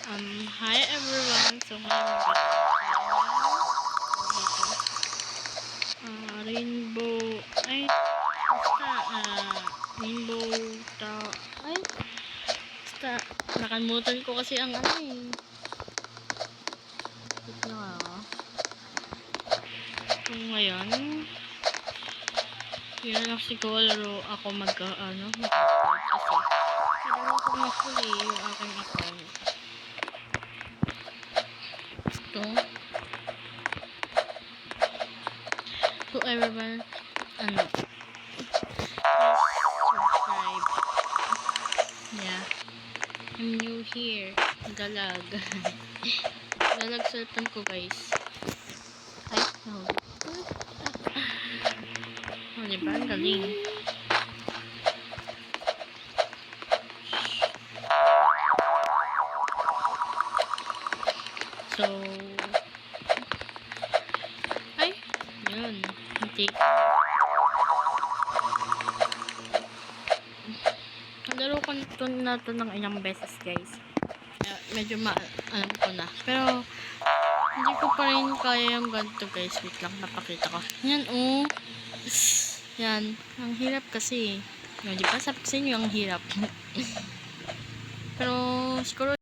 Hi everyone. So ngayon rainbow ay basta rainbow ta ay basta nakalimutan ko kasi ang ano eh. Wait lang So ngayon yun lang siguro ako mag-upload kasi kailangan ko mahuli yung aking account. So everyone, please subscribe. Yeah, I'm new here. Galag. Galag cellphone ko guys. Ay, no. Oh, diba? Ang galing. So, ay, yun. Hindi. Nalaro ko na to ng ilang beses guys. Medyo alam ko na. Pero, hindi ko pa rin kaya yung ganito guys. Wait lang, napakita ko. Yan, oh. Yan. Ang hirap kasi. Di ba? Sabi ko sa inyo, ang hirap. Pero, siguro